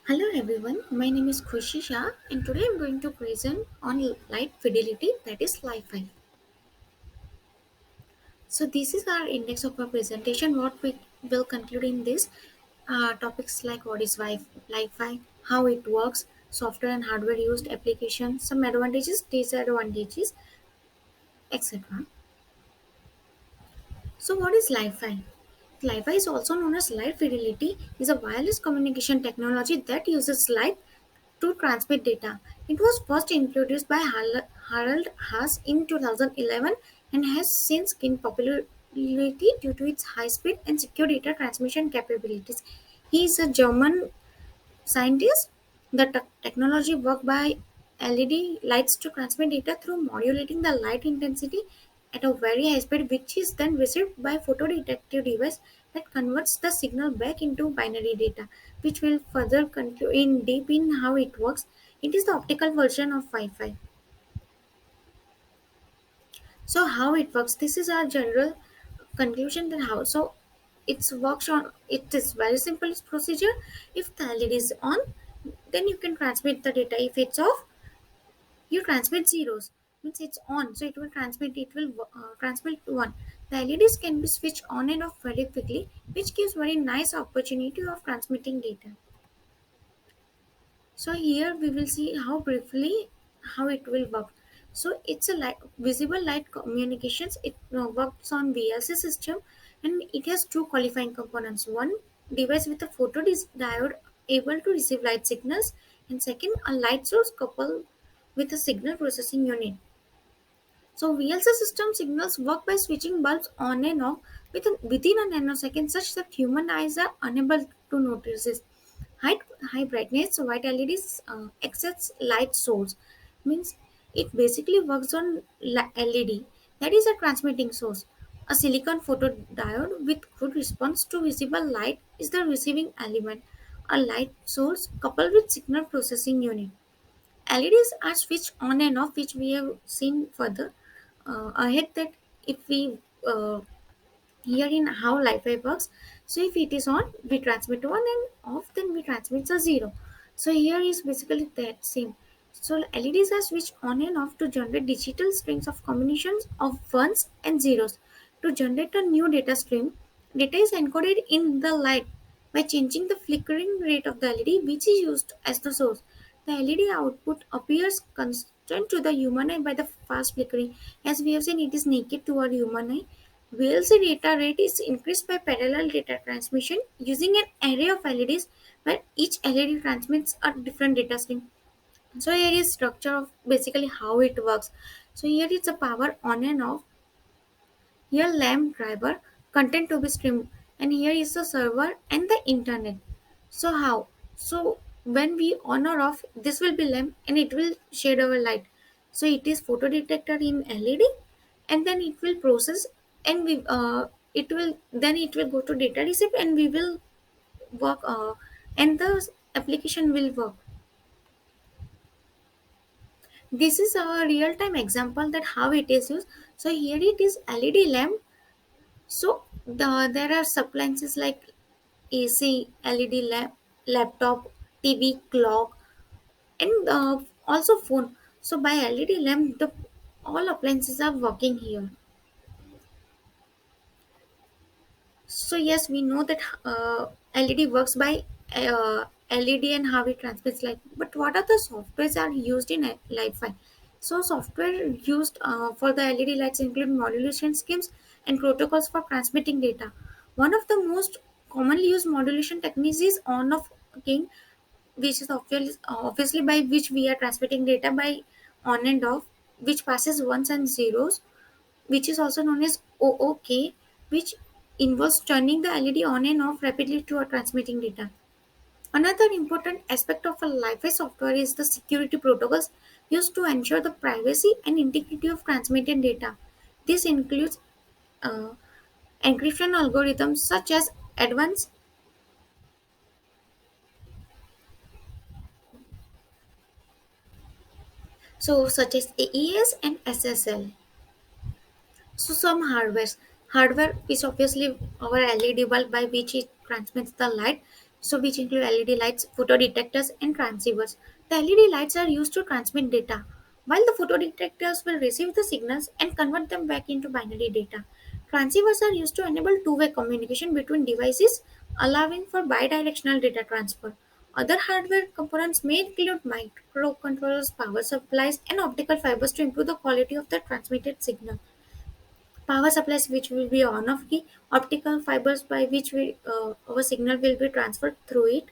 Hello everyone, my name is Khushi Shah and today I'm going to present on light fidelity, that is LiFi. So this is our index of our presentation. What we will conclude in this topics like what is LiFi, how it works, software and hardware used applications, some advantages, disadvantages, etc. So what is LiFi? LiFi is also known as light fidelity, is a wireless communication technology that uses light to transmit data. It was first introduced by Harald Haas in 2011 and has since gained popularity due to its high speed and secure data transmission capabilities. He is a German scientist. The technology works by LED lights to transmit data through modulating the light intensity at a very high speed, which is then received by photodetective device that converts the signal back into binary data, which will further conclude in deep in how it works. It is the optical version of Wi-Fi. So how it works? This is our general conclusion that how so it's works on. It is very simple procedure. If the LED is on, then you can transmit the data. If it's off, you transmit zeros. Means it's on, so it will transmit one. The LEDs can be switched on and off very quickly, which gives very nice opportunity of transmitting data. So here we will see how briefly how it will work. So it's a visible light communications. It works on VLC system, and it has two qualifying components. One device with a diode able to receive light signals, and second a light source coupled with a signal processing unit. So VLC system signals work by switching bulbs on and off within a nanosecond such that human eyes are unable to notice it. High, high brightness white LEDs access light source means it basically works on LED, that is a transmitting source. A silicon photodiode with good response to visible light is the receiving element. A light source coupled with signal processing unit. LEDs are switched on and off, which we have seen further ahead. That if we here in how Li-Fi works. So if it is on, we transmit one, and off, then we transmit a zero. So here is basically that same. So LEDs are switched on and off to generate digital strings of combinations of ones and zeros. To generate a new data stream, data is encoded in the light by changing the flickering rate of the LED, which is used as the source. The LED output appears constant to the human eye by the fast flickering. As we have seen, it is naked to our human eye. VLC data rate is increased by parallel data transmission using an array of LEDs where each LED transmits a different data stream. So here is structure of basically how it works. So here is the power on and off. Here lamp driver, content to be streamed, and here is the server and the internet. So how? So when we on or off, this will be lamp and it will shade our light. So it is photo detector in LED, and then it will process, and we it will go to data receipt, and we will work and the application will work. This is a real time example that how it is used. So here it is LED lamp. So there are appliances like AC, LED laptop, TV, clock, and also phone. So by LED lamp, the all appliances are working here. So yes, we know that LED works by LED and how it transmits light. But what are the softwares are used in Li-Fi? So software used for the LED lights include modulation schemes and protocols for transmitting data. One of the most commonly used modulation techniques is on-off king, which is obviously by which we are transmitting data by on and off, which passes ones and zeros, which is also known as OOK, which involves turning the LED on and off rapidly to a transmitting data. Another important aspect of a Li-Fi software is the security protocols used to ensure the privacy and integrity of transmitted data. This includes uh, encryption algorithms such as AES and SSL. So some hardware is obviously our LED bulb by which it transmits the light. so which include LED lights, photodetectors, and transceivers. The LED lights are used to transmit data, while the photodetectors will receive the signals and convert them back into binary data. Transceivers are used to enable two-way communication between devices, allowing for bidirectional data transfer. Other hardware components may include microcontrollers, power supplies, and optical fibers to improve the quality of the transmitted signal. Power supplies which will be on off key, optical fibers by which our signal will be transferred through it.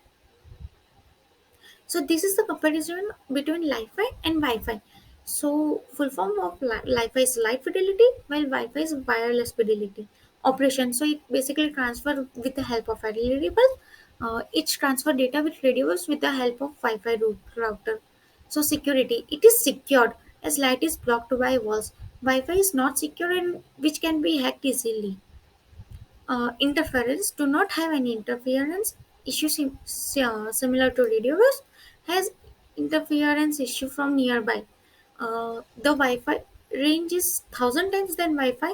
So this is the comparison between Li-Fi and Wi-Fi. So full form of Li-Fi is light fidelity, while Wi-Fi is wireless fidelity operation. So it basically transfer with the help of LED bulb. Each transfer data with radios with the help of Wi-Fi router. So security, it is secured as light is blocked by walls. Wi-Fi is not secure and which can be hacked easily. Interference do not have any interference issue similar to radio waves has interference issue from nearby. The Wi-Fi range is 1,000 times than Wi-Fi.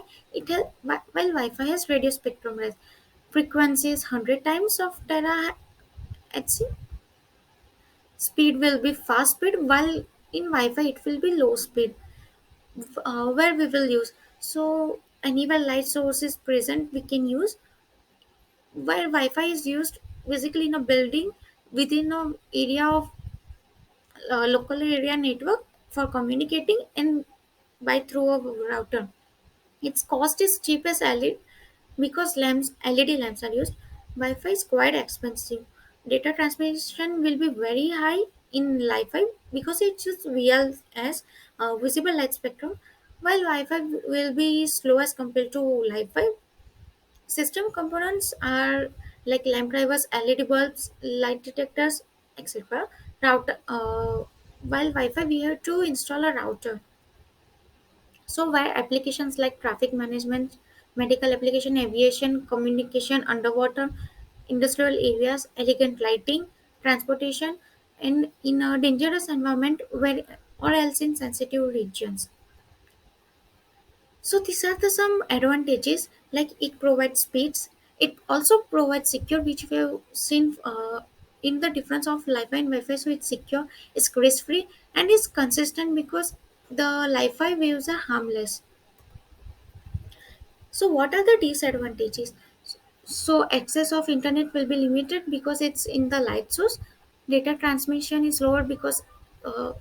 While Wi-Fi has radio spectrum range frequencies 100 times of terahertz, speed will be fast speed, while in Wi-Fi it will be low speed. Where we will use, so anywhere light source is present we can use, where Wi-Fi is used basically in a building within a area of local area network for communicating and by through a router. Its cost is cheap as LED because LED lamps are used. Wi-Fi is quite expensive. Data transmission will be very high in Wi-Fi because it uses VLS, visible light spectrum, while Wi-Fi will be slow as compared to Wi-Fi. System components are like lamp drivers, LED bulbs, light detectors, etc. Router. While Wi-Fi, we have to install a router. So, where applications like traffic management, medical application, aviation, communication, underwater, industrial areas, elegant lighting, transportation, and in a dangerous environment, where or else in sensitive regions. So these are the some advantages, like it provides speeds. It also provides secure, which we have seen in the difference of Li-Fi and Wi-Fi. So it's secure, it's risk-free, and it's consistent because the Li-Fi waves are harmless. So what are the disadvantages? So access of internet will be limited because it's in the light source. Data transmission is lower because uh,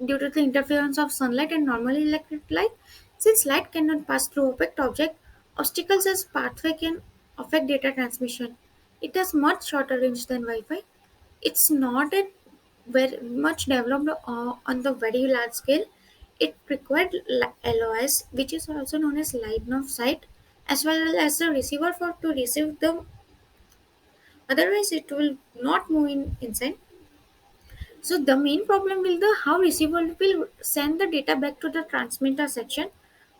due to the interference of sunlight and normal electric light. Since light cannot pass through opaque object, obstacles as pathway can affect data transmission. It has much shorter range than Wi-Fi. It's not a very much developed on the very large scale. It required LOS, which is also known as line of sight, as well as the receiver for to receive the. Otherwise, it will not move inside. So the main problem will the how receiver will send the data back to the transmitter section.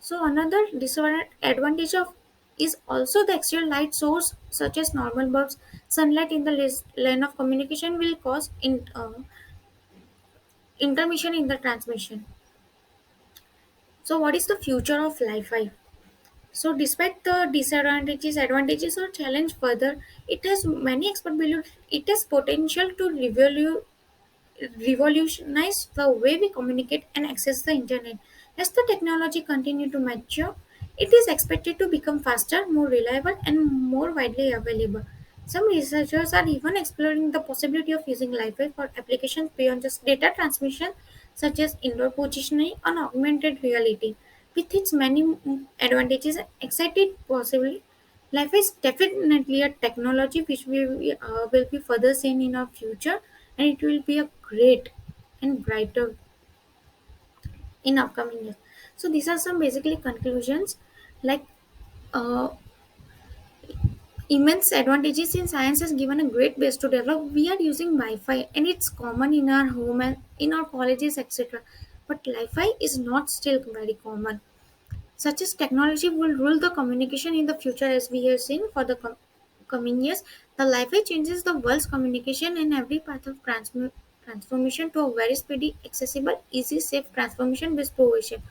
So another disadvantage of is also the external light source such as normal bulbs. Sunlight in the line of communication will cause intermission in the transmission. So what is the future of Li-Fi? So despite the disadvantages, advantages or challenge further, it has many experts believe it has potential to revolutionize the way we communicate and access the internet. As the technology continues to mature, it is expected to become faster, more reliable, and more widely available. Some researchers are even exploring the possibility of using Li-Fi for applications beyond just data transmission, such as indoor positioning and augmented reality. With its many advantages, excited possibly, Li-Fi is definitely a technology which we will be further seen in our future, and it will be a great and brighter in upcoming years. So these are some basically conclusions, like uh, immense advantages in science has given a great base to develop. We are using Wi-Fi and it's common in our home and in our colleges, etc. But Wi-Fi is not still very common. Such as technology will rule the communication in the future, as we have seen for the coming years. The Li-Fi changes the world's communication and every path of transformation to a very speedy, accessible, easy, safe transformation with provision.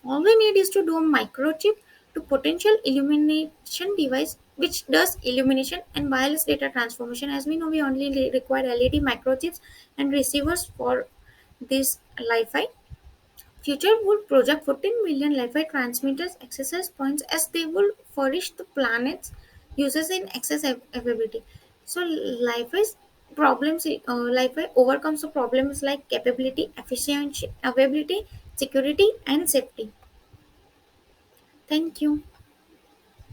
All we need is to do a microchip to potential illumination device which does illumination and wireless data transformation. As we know, we only require LED microchips and receivers for this Li-Fi. Future would project 14 million Li-Fi transmitters access points as they will furnish the planet's users in access availability. So Li-Fi's problems, Li-Fi overcomes the problems like capability, efficiency, availability, security, and safety. Thank you.